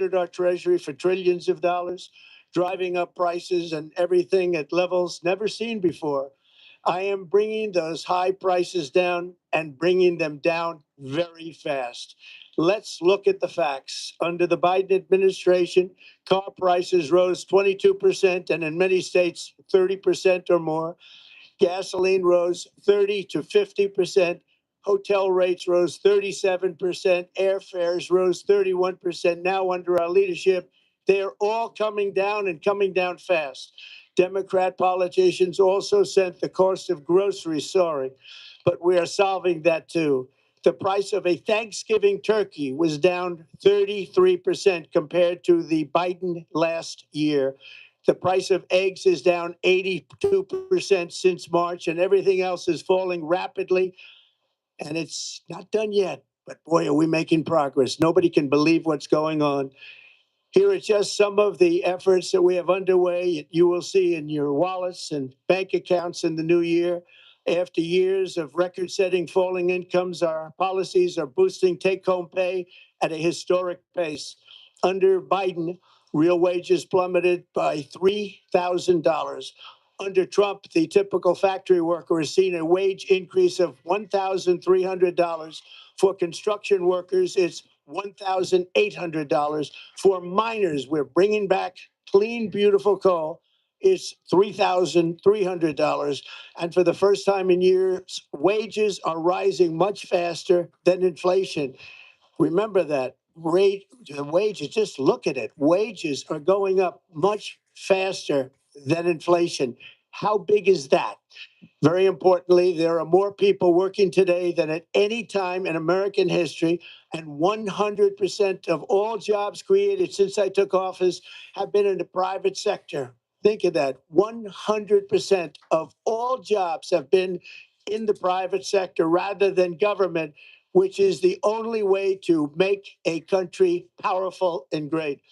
our treasury for trillions of dollars, driving up prices and everything at levels never seen before. I am bringing those high prices down and bringing them down very fast. Let's look at the facts. Under the Biden administration, car prices rose 22%, and in many states, 30% or more. Gasoline rose 30 to 50%. Hotel rates rose 37%. Airfares rose 31%. Now, under our leadership, they're all coming down and coming down fast. Democrat politicians also sent the cost of groceries soaring, but we are solving that too. The price of a Thanksgiving turkey was down 33% compared to the Biden last year. The price of eggs is down 82% since March, and everything else is falling rapidly. And it's not done yet. But boy, are we making progress. Nobody can believe what's going on. Here are just some of the efforts that we have underway. You will see in your wallets and bank accounts in the new year. After years of record setting falling incomes, our policies are boosting take home pay at a historic pace. Under Biden, real wages plummeted by $3,000. Under Trump, the typical factory worker has seen a wage increase of $1,300. For construction workers, it's $1,800. For miners, we're bringing back clean, beautiful coal. It's $3,300. And for the first time in years, wages are rising much faster than inflation. Remember that the wages, just look at it. Wages are going up much faster than inflation. How big is that? Very importantly, there are more people working today than at any time in American history, and 100% of all jobs created since I took office have been in the private sector. Think of that. 100% of all jobs have been in the private sector rather than government, which is the only way to make a country powerful and great.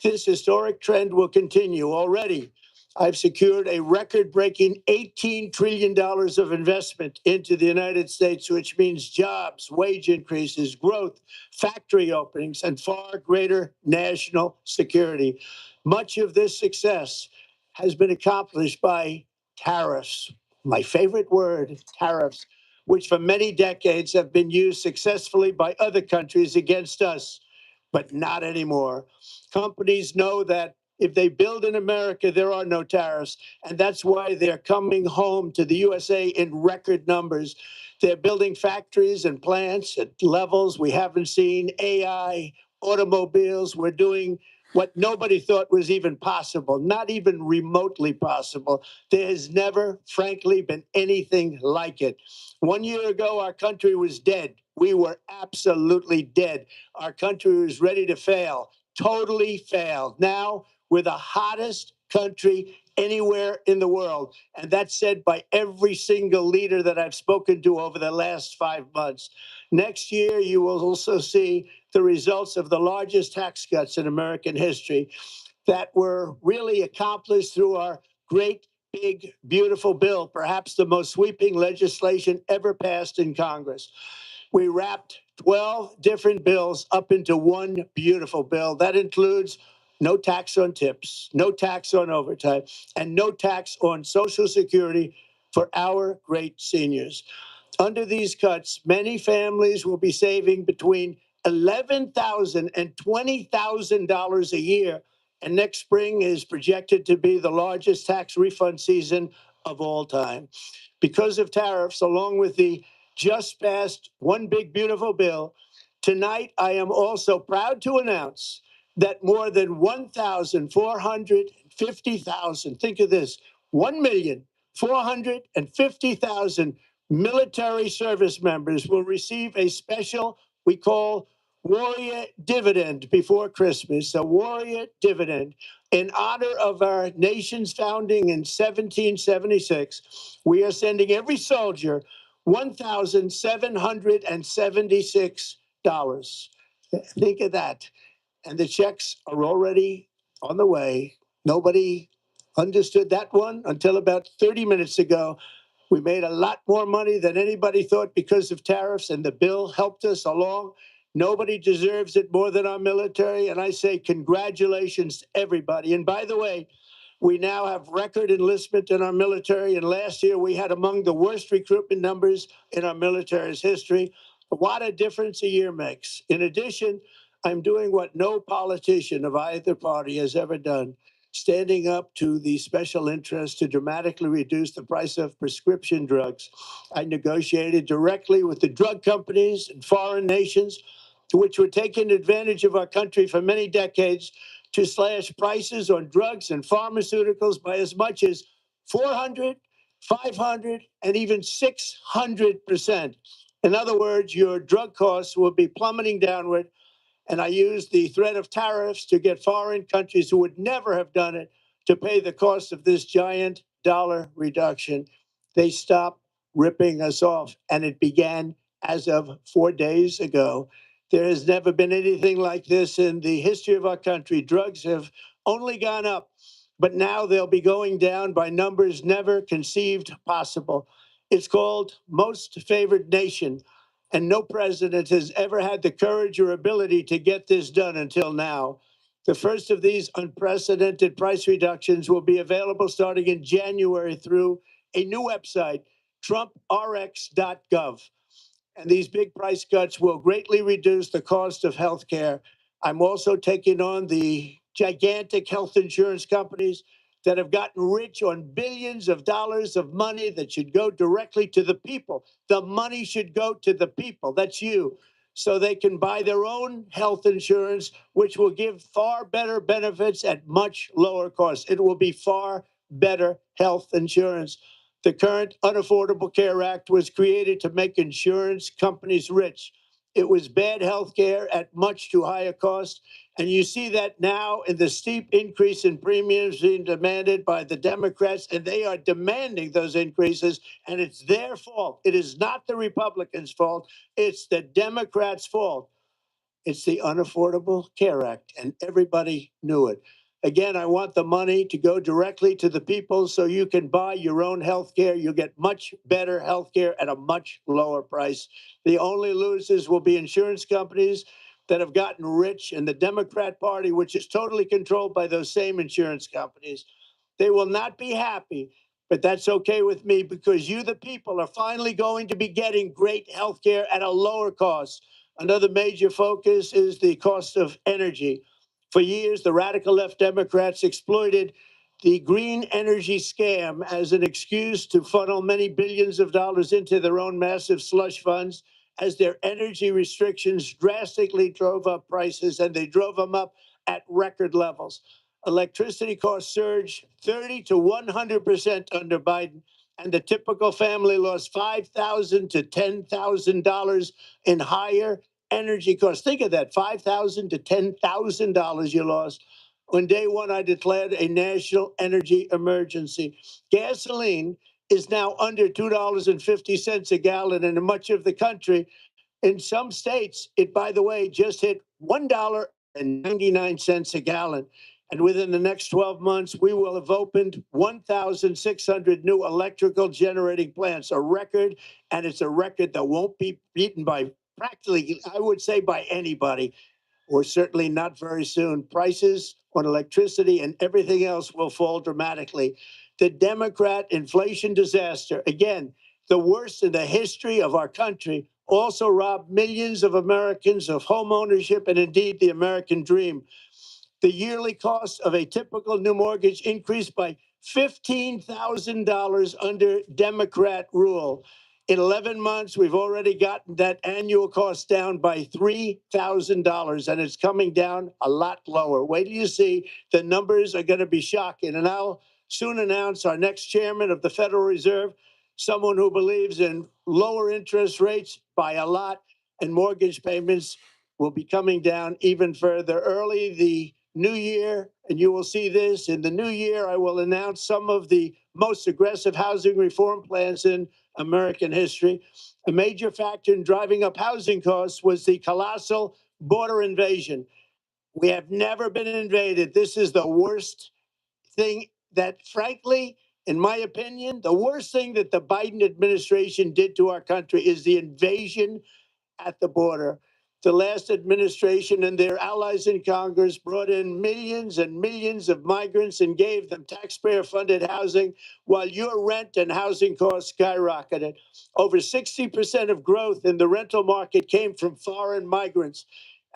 This historic trend will continue. Already, I've secured a record-breaking $18 trillion of investment into the United States, which means jobs, wage increases, growth, factory openings, and far greater national security. Much of this success has been accomplished by tariffs. My favorite word, tariffs, which for many decades have been used successfully by other countries against us, but not anymore. Companies know that if they build in America, there are no tariffs. And that's why they're coming home to the USA in record numbers. They're building factories and plants at levels we haven't seen. AI, automobiles. We're doing what nobody thought was even possible, not even remotely possible. There has never, frankly, been anything like it. 1 year ago, our country was dead. We were absolutely dead. Our country was ready to fail, totally failed. Now, we're the hottest country anywhere in the world. And that's said by every single leader that I've spoken to over the last 5 months. Next year, you will also see the results of the largest tax cuts in American history that were really accomplished through our great, big, beautiful bill, perhaps the most sweeping legislation ever passed in Congress. We wrapped 12 different bills up into one beautiful bill. That includes no tax on tips, no tax on overtime, and no tax on Social Security for our great seniors. Under these cuts, many families will be saving between $11,000 and $20,000 a year. And next spring is projected to be the largest tax refund season of all time. Because of tariffs, along with the just passed One Big Beautiful Bill, tonight I am also proud to announce that more than 1,450,000, think of this, 1,450,000 military service members will receive a special, we call Warrior Dividend before Christmas, a Warrior Dividend. In honor of our nation's founding in 1776, we are sending every soldier $1,776. Think of that. And the checks are already on the way. Nobody understood that one until about 30 minutes ago. We made a lot more money than anybody thought because of tariffs, and the bill helped us along. Nobody deserves it more than our military. And I say congratulations to everybody. And by the way, we now have record enlistment in our military. And last year, we had among the worst recruitment numbers in our military's history. What a difference a year makes. In addition, I'm doing what no politician of either party has ever done, standing up to the special interests to dramatically reduce the price of prescription drugs. I negotiated directly with the drug companies and foreign nations, which were taking advantage of our country for many decades, to slash prices on drugs and pharmaceuticals by as much as 400, 500, and even 600%. In other words, your drug costs will be plummeting downward. And I used the threat of tariffs to get foreign countries who would never have done it to pay the cost of this giant dollar reduction. They stopped ripping us off. And it began as of 4 days ago. There has never been anything like this in the history of our country. Drugs have only gone up, but now they'll be going down by numbers never conceived possible. It's called most favored nation. And no president has ever had the courage or ability to get this done until now. The first of these unprecedented price reductions will be available starting in January through a new website, trumprx.gov. And these big price cuts will greatly reduce the cost of health care. I'm also taking on the gigantic health insurance companies that have gotten rich on billions of dollars of money that should go directly to the people. The money should go to the people. That's you. So they can buy their own health insurance, which will give far better benefits at much lower costs. It will be far better health insurance. The current Unaffordable Care Act was created to make insurance companies rich. It was bad health care at much too high a cost. And you see that now in the steep increase in premiums being demanded by the Democrats, and they are demanding those increases, and it's their fault. It is not the Republicans' fault. It's the Democrats' fault. It's the Unaffordable Care Act, and everybody knew it. Again, I want the money to go directly to the people so you can buy your own health care. You'll get much better health care at a much lower price. The only losers will be insurance companies that have gotten rich, and the Democrat Party, which is totally controlled by those same insurance companies. They will not be happy, but that's okay with me because you, the people, are finally going to be getting great health care at a lower cost. Another major focus is the cost of energy. For years, the radical left Democrats exploited the green energy scam as an excuse to funnel many billions of dollars into their own massive slush funds as their energy restrictions drastically drove up prices, and they drove them up at record levels. Electricity costs surged 30 to 100% under Biden, and the typical family lost $5,000 to $10,000 in higher energy costs. Think of that, $5,000 to $10,000 you lost. On day one, I declared a national energy emergency. Gasoline is now under $2.50 a gallon, and in much of the country, in some states, it, by the way, just hit $1.99 a gallon. And within the next 12 months, we will have opened 1,600 new electrical generating plants, a record, and it's a record that won't be beaten by practically, I would say, by anybody, or certainly not very soon. Prices on electricity and everything else will fall dramatically. The Democrat inflation disaster, again, the worst in the history of our country, also robbed millions of Americans of home ownership and indeed the American dream. The yearly cost of a typical new mortgage increased by $15,000 under Democrat rule. In 11 months, we've already gotten that annual cost down by $3,000, and it's coming down a lot lower. Wait till you see, the numbers are going to be shocking. And I'll soon announce our next chairman of the Federal Reserve, someone who believes in lower interest rates by a lot, and mortgage payments will be coming down even further. Early the new year, and you will see this in the new year, I will announce some of the most aggressive housing reform plans in American history. A major factor in driving up housing costs was the colossal border invasion. We have never been invaded. This is the worst thing that, frankly, in my opinion, the worst thing that the Biden administration did to our country is the invasion at the border. The last administration and their allies in Congress brought in millions and millions of migrants and gave them taxpayer funded housing while your rent and housing costs skyrocketed. Over 60% of growth in the rental market came from foreign migrants.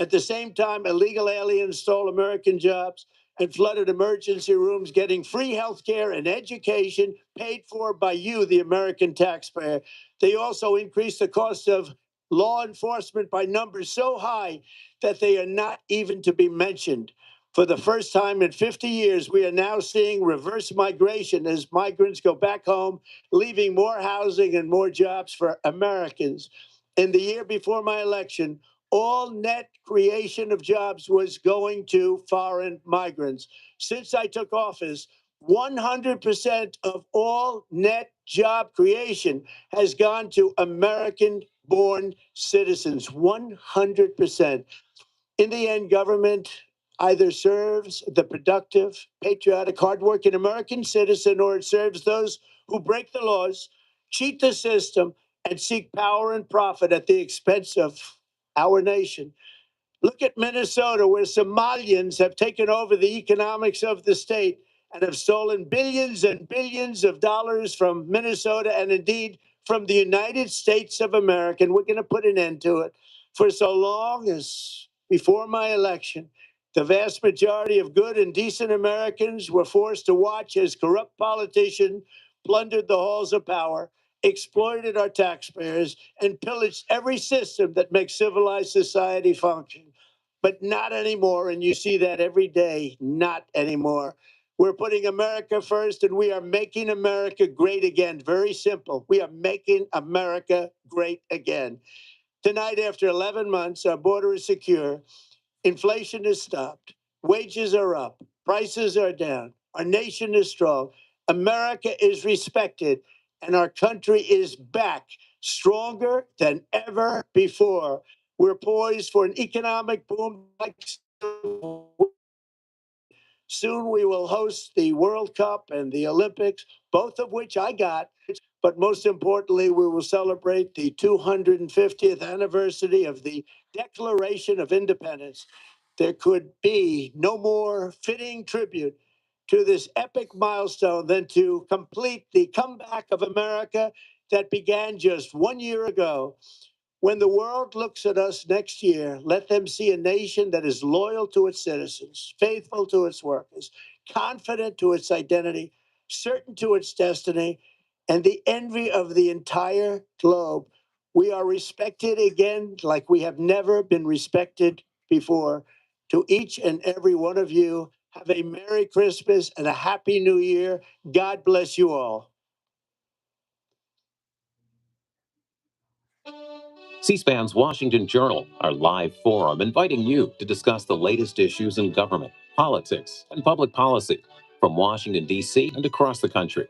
At the same time, illegal aliens stole American jobs and flooded emergency rooms, getting free health care and education paid for by you, the American taxpayer. They also increased the cost of law enforcement by numbers so high that they are not even to be mentioned. For the first time in 50 years, we are now seeing reverse migration as migrants go back home, leaving more housing and more jobs for Americans. In the year before my election, all net creation of jobs was going to foreign migrants. Since I took office, 100% of all net job creation has gone to American born citizens. 100%. In the end, government either serves the productive, patriotic, hardworking American citizen, or it serves those who break the laws, cheat the system, and seek power and profit at the expense of our nation. Look at Minnesota, where Somalians have taken over the economics of the state and have stolen billions and billions of dollars from Minnesota and indeed from the United States of America. And we're going to put an end to it. For so long as before my election, the vast majority of good and decent Americans were forced to watch as corrupt politicians plundered the halls of power, exploited our taxpayers, and pillaged every system that makes civilized society function. But not anymore. And you see that every day. Not anymore. We're putting America first, and we are making America great again. Very simple. We are making America great again. Tonight, after 11 months, our border is secure. Inflation is stopped. Wages are up. Prices are down. Our nation is strong. America is respected. And our country is back stronger than ever before. We're poised for an economic boom like soon we will host the World Cup and the Olympics, both of which I got. But most importantly, we will celebrate the 250th anniversary of the Declaration of Independence. There could be no more fitting tribute to this epic milestone than to complete the comeback of America that began just 1 year ago. When the world looks at us next year, let them see a nation that is loyal to its citizens, faithful to its workers, confident to its identity, certain to its destiny, and the envy of the entire globe. We are respected again like we have never been respected before. To each and every one of you, have a Merry Christmas and a Happy New Year. God bless you all. C-SPAN's Washington Journal, our live forum inviting you to discuss the latest issues in government, politics, and public policy from Washington, D.C. and across the country.